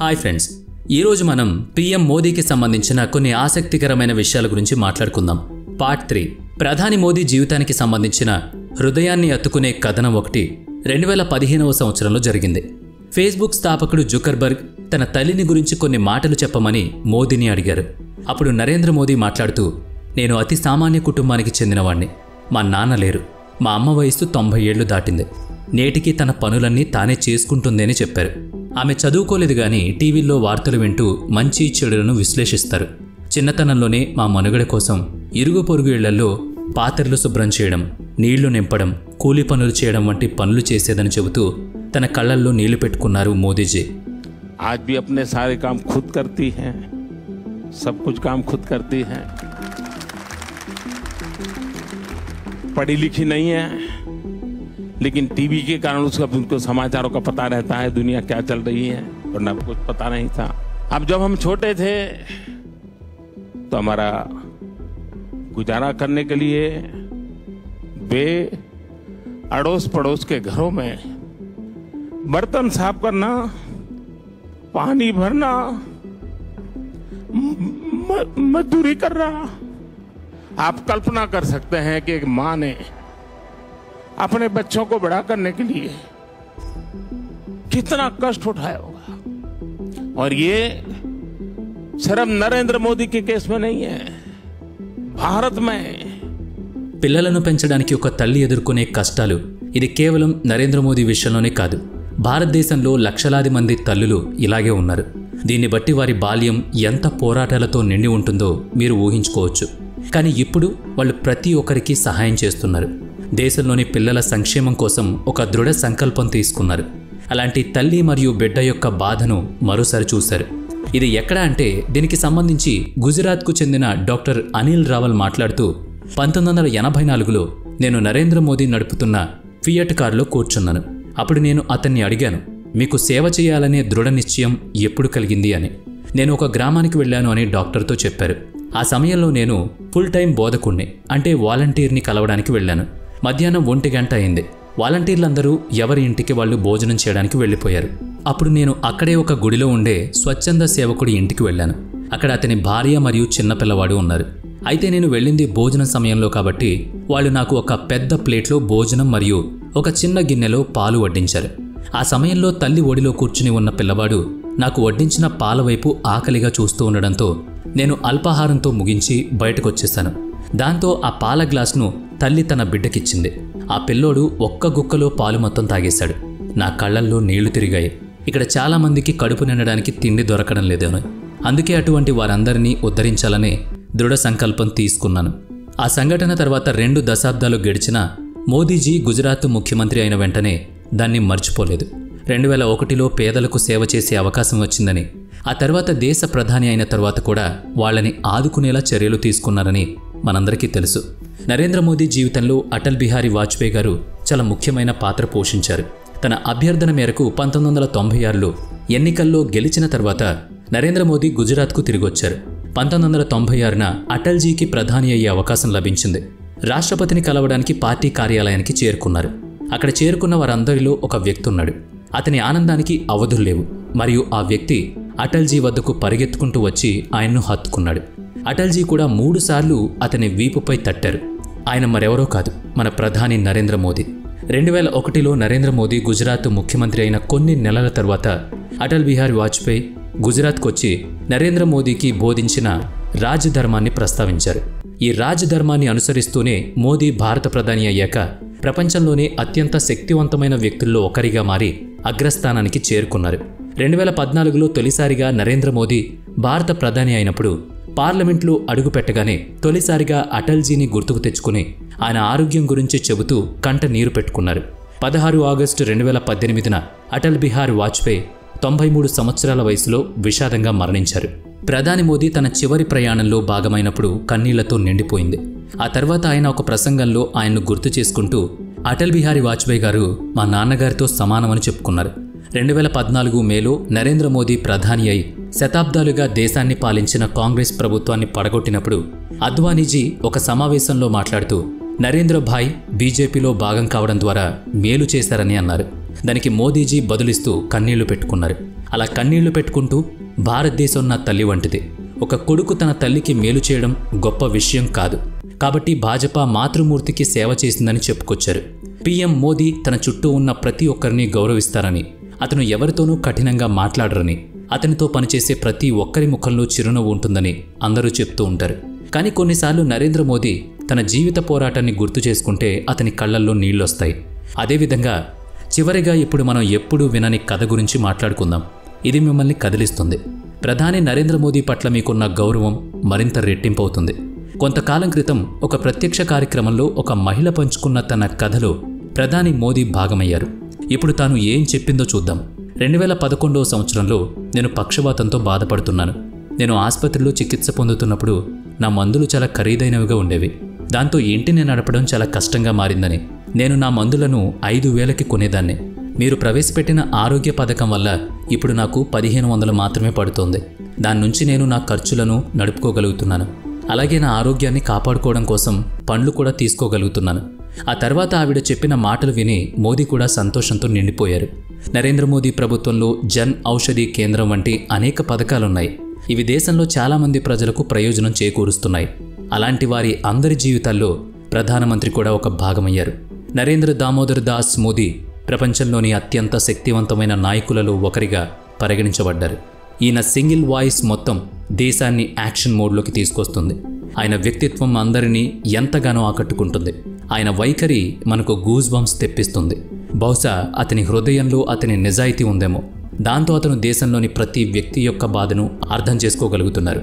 Hi friends, ఈరోజు మనం PM మోదీకి సంబంధించిన కొన్ని ఆసక్తికరమైన విషయాల గురించి మాట్లాడుకుందాం. పార్ట్ 3. ప్రధాని మోదీ జీవితానికి సంబంధించిన హృదయాన్ని అత్తుకునే కథనం ఒకటి 2015వ సంవత్సరంలో జరిగింది. ఫేస్బుక్ స్థాపకుడు జుకర్బర్గ్ తన తల్లిని గురించి కొన్ని మాటలు చెప్పమని మోదీని అడిగారు. అప్పుడు నరేంద్ర మోదీ మాట్లాడుతూ, నేను అతి సామాన్య కుటుంబానికి చెందినవాణ్ణి. మా నాన్న లేరు. మా అమ్మ వయసు 90 ఏళ్లు దాటింది. నేటికి తన పనులన్నీ తానే చేసుకుంటుంది అని చెప్పారు. ఆమె చదువుకోలేదు గాని టీవీల్లో వార్తలు వింటూ మంచి చెడులను విశ్లేషిస్తారు. చిన్నతనంలోనే మా మనుగడ కోసం ఇరుగు పొరుగు ఇళ్లలో పాత్రలు శుభ్రం చేయడం, నీళ్లు నింపడం, కూలీ పనులు చేయడం వంటి పనులు చేసేదని చెబుతూ తన కళ్ళల్లో నీళ్లు పెట్టుకున్నారు మోదీజీ. आज भी अपने सारे काम खुद करती हैं, सब कुछ काम खुद करती हैं, पढ़ी लिखी नहीं है, लेकिन टीवी के कारण उनको समाचारों का पता रहता है, दुनिया क्या चल रही है, वरना कुछ पता नहीं था. अब जब हम छोटे थे तो हमारा गुजारा करने के लिए वे अड़ोस पड़ोस के घरों में बर्तन साफ करना, पानी भरना, मजदूरी कर रहा. आप कल्पना कर सकते हैं कि एक माँ ने अपने बच्चों को बड़ा करने के लिए कितना कष्ट उठाया होगा. और ये सिर्फ नरेंद्र मोदी के केस में नहीं है, भारत में పిల్లలను పెంచడానికి ఒక తల్లి ఎదుర్కొనే కష్టాలు ఇది కేవలం నరేంద్ర మోదీ విషయంలోనే కాదు, భారతదేశంలో లక్షలాది మంది తల్లులు ఇలాగే ఉన్నారు. దీన్ని బట్టి వారి బాల్యం ఎంత పోరాటాలతో నిండి ఉంటుందో మీరు ఊహించుకోవచ్చు. కానీ ఇప్పుడు వాళ్ళు ప్రతి ఒక్కరికి సహాయం చేస్తున్నారు. దేశంలోని పిల్లల సంక్షేమం కోసం ఒక దృఢ సంకల్పం తీసుకున్నారు. అలాంటి తల్లి మరియు బిడ్డ యొక్క బాధను మరోసారి చూశారు. ఇది ఎక్కడ అంటే దీనికి సంబంధించి గుజరాత్కు చెందిన డాక్టర్ అనిల్ రావల్ మాట్లాడుతూ, 1984లో నేను నరేంద్ర మోదీ నడుపుతున్న ఫియట్ కారులో కూర్చున్నాను. అప్పుడు నేను అతన్ని అడిగాను, మీకు సేవ చేయాలనే దృఢ నిశ్చయం ఎప్పుడు కలిగింది అని. నేను ఒక గ్రామానికి వెళ్ళాను అని డాక్టర్తో చెప్పారు. ఆ సమయంలో నేను ఫుల్ టైం బోధకుణ్ణి, అంటే వాలంటీర్ని కలవడానికి వెళ్ళాను. మధ్యాహ్నం 1 గంట అయింది. వాలంటీర్లందరూ ఎవరి ఇంటికి వాళ్ళు భోజనం చేయడానికి వెళ్ళిపోయారు. అప్పుడు నేను అక్కడే ఒక గుడిలో ఉండే స్వచ్ఛంద సేవకుడి ఇంటికి వెళ్ళాను. అక్కడ అతని భార్య మరియు చిన్నపిల్లవాడు ఉన్నారు. అయితే నేను వెళ్ళింది భోజనం సమయంలో కాబట్టి వాళ్ళు నాకు ఒక పెద్ద ప్లేట్లో భోజనం మరియు ఒక చిన్న గిన్నెలో పాలు వడ్డించారు. ఆ సమయంలో తల్లి ఒడిలో కూర్చుని ఉన్న పిల్లవాడు నాకు వడ్డించిన పాల వైపు ఆకలిగా చూస్తూ ఉండడంతో నేను అల్పాహారంతో ముగించి బయటకొచ్చేశాను. దాంతో ఆ పాల గ్లాసును తల్లి తన బిడ్డకిచ్చింది. ఆ పిల్లోడు ఒక్క గుక్కలో పాలు మొత్తం తాగేశాడు. నా కళ్ళల్లో నీళ్లు తిరిగాయి. ఇక్కడ చాలామందికి కడుపు నిండడానికి తిండి దొరకడం లేదని, అందుకే అటువంటి వారందరినీ ఉద్ధరించాలనే దృఢ సంకల్పం తీసుకున్నాను. ఆ సంఘటన తర్వాత 2 దశాబ్దాలు గడిచినా మోదీజీ గుజరాత్ ముఖ్యమంత్రి అయిన వెంటనే దాన్ని మర్చిపోలేదు. 2001లో పేదలకు సేవ చేసే అవకాశం వచ్చిందని, ఆ తర్వాత దేశ ప్రధాని అయిన తర్వాత కూడా వాళ్ళని ఆదుకునేలా చర్యలు తీసుకున్నారని మనందరికీ తెలుసు. నరేంద్ర మోదీ జీవితంలో అటల్ బిహారీ వాజ్పేయి గారు చాలా ముఖ్యమైన పాత్ర పోషించారు. తన అభ్యర్థన మేరకు 1996లో ఎన్నికల్లో గెలిచిన తర్వాత నరేంద్ర మోదీ గుజరాత్కు తిరిగొచ్చారు. 1996న అటల్జీకి ప్రధాని అయ్యే అవకాశం లభించింది. రాష్ట్రపతిని కలవడానికి పార్టీ కార్యాలయానికి చేరుకున్నారు. అక్కడ చేరుకున్న వారందరిలో ఒక వ్యక్తి ఉన్నాడు. అతని ఆనందానికి అవధులు లేవు. మరియు ఆ వ్యక్తి అటల్జీ వద్దకు పరిగెత్తుకుంటూ వచ్చి ఆయన్ను హత్తుకున్నాడు. అటల్జీ కూడా 3 సార్లు అతని వీపుపై తట్టారు. ఆయన మరెవరో కాదు, మన ప్రధాని నరేంద్ర మోదీ. 2001లో నరేంద్ర మోదీ గుజరాత్ ముఖ్యమంత్రి అయిన కొన్ని నెలల తర్వాత అటల్ బిహారీ వాజ్పేయి గుజరాత్కు వచ్చి నరేంద్ర మోదీకి బోధించిన రాజధర్మాన్ని ప్రస్తావించారు. ఈ రాజధర్మాన్ని అనుసరిస్తూనే మోదీ భారత ప్రధాని అయ్యాక ప్రపంచంలోనే అత్యంత శక్తివంతమైన వ్యక్తుల్లో ఒకరిగా మారి అగ్రస్థానానికి చేరుకున్నారు. 2014లో తొలిసారిగా నరేంద్ర మోదీ భారత ప్రధాని అయినప్పుడు పార్లమెంట్లో అడుగుపెట్టగానే తొలిసారిగా అటల్జీని గుర్తుకు తెచ్చుకుని ఆయన ఆరోగ్యం గురించి చెబుతూ కంట నీరు పెట్టుకున్నారు. 16 ఆగస్టు 2018న అటల్ బిహారీ వాజ్పేయి 93 సంవత్సరాల వయసులో విషాదంగా మరణించారు. ప్రధాని మోదీ తన చివరి ప్రయాణంలో భాగమైనప్పుడు కన్నీళ్లతో నిండిపోయింది. ఆ తర్వాత ఆయన ఒక ప్రసంగంలో ఆయన్ను గుర్తు చేసుకుంటూ, అటల్ బిహారీ వాజ్పేయి గారు మా నాన్నగారితో సమానమని చెప్పుకున్నారు. 2014 మేలో నరేంద్ర మోదీ ప్రధాని అయి శతాబ్దాలుగా దేశాన్ని పాలించిన కాంగ్రెస్ ప్రభుత్వాన్ని పడగొట్టినప్పుడు అద్వానీజీ ఒక సమావేశంలో మాట్లాడుతూ, నరేంద్ర భాయ్ బీజేపీలో భాగం కావడం ద్వారా మేలు చేశారని అన్నారు. దానికి మోదీజీ బదులిస్తూ కన్నీళ్లు పెట్టుకున్నారు. అలా కన్నీళ్లు పెట్టుకుంటూ భారతదేశం నా తల్లి వంటిది, ఒక కొడుకు తన తల్లికి మేలు చేయడం గొప్ప విషయం కాదు, కాబట్టి భాజపా మాతృమూర్తికి సేవ చేసిందని చెప్పుకొచ్చారు. పీఎం మోదీ తన చుట్టూ ఉన్న ప్రతి ఒక్కరిని గౌరవిస్తారని, అతను ఎవరితోనూ కఠినంగా మాట్లాడరని, అతనితో పనిచేసే ప్రతి ఒక్కరి ముఖంలో చిరునవ్వు ఉంటుందని అందరూ చెప్తూ ఉంటారు. కానీ కొన్నిసార్లు నరేంద్ర మోదీ తన జీవిత పోరాటాన్ని గుర్తు చేసుకుంటే అతని కళ్ళల్లో నీళ్లొస్తాయి. అదేవిధంగా చివరిగా ఇప్పుడు మనం ఎప్పుడూ వినని కథ గురించి మాట్లాడుకుందాం. ఇది మిమ్మల్ని కదిలిస్తుంది. ప్రధాని నరేంద్ర మోదీ పట్ల మీకున్న గౌరవం మరింత రెట్టింపవుతుంది. కొంతకాలం క్రితం ఒక ప్రత్యక్ష కార్యక్రమంలో ఒక మహిళ పంచుకున్న తన కథలో ప్రధాని మోదీ భాగమయ్యారు. ఇప్పుడు తాను ఏం చెప్పిందో చూద్దాం. 2011వ సంవత్సరంలో నేను పక్షవాతంతో బాధపడుతున్నాను. నేను ఆసుపత్రిలో చికిత్స పొందుతున్నప్పుడు నా మందులు చాలా ఖరీదైనవిగా ఉండేవి. దాంతో ఇంటిని నడపడం చాలా కష్టంగా మారిందని, నేను నా మందులను 5,000కి కొనేదాన్ని. మీరు ప్రవేశపెట్టిన ఆరోగ్య పథకం వల్ల ఇప్పుడు నాకు 1,500 మాత్రమే పడుతోంది. దాని నుంచి నేను నా ఖర్చులను నడుపుకోగలుగుతున్నాను. అలాగే నా ఆరోగ్యాన్ని కాపాడుకోవడం కోసం పండ్లు కూడా తీసుకోగలుగుతున్నాను. ఆ తర్వాత ఆవిడ చెప్పిన మాటలు విని మోదీ కూడా సంతోషంతో నిండిపోయారు. నరేంద్ర మోదీ ప్రభుత్వంలో జన్ ఔషధి కేంద్రం వంటి అనేక పథకాలున్నాయి. ఇవి దేశంలో చాలామంది ప్రజలకు ప్రయోజనం చేకూరుస్తున్నాయి. అలాంటి వారి అందరి జీవితాల్లో ప్రధానమంత్రి కూడా ఒక భాగమయ్యారు. నరేంద్ర దామోదర్ దాస్ మోదీ ప్రపంచంలోని అత్యంత శక్తివంతమైన నాయకులలో ఒకరిగా పరిగణించబడ్డారు. ఈయన సింగిల్ వాయిస్ మొత్తం దేశాన్ని యాక్షన్ మోడ్లోకి తీసుకొస్తుంది. ఆయన వ్యక్తిత్వం అందరినీ ఎంతగానో ఆకట్టుకుంటుంది. ఆయన వైఖరి మనకు గూస్ బంప్స్ తెప్పిస్తుంది. బహుశా అతని హృదయంలో అతని నిజాయితీ ఉందేమో. దాంతో అతను దేశంలోని ప్రతి వ్యక్తి యొక్క బాధను అర్థం చేసుకోగలుగుతున్నారు.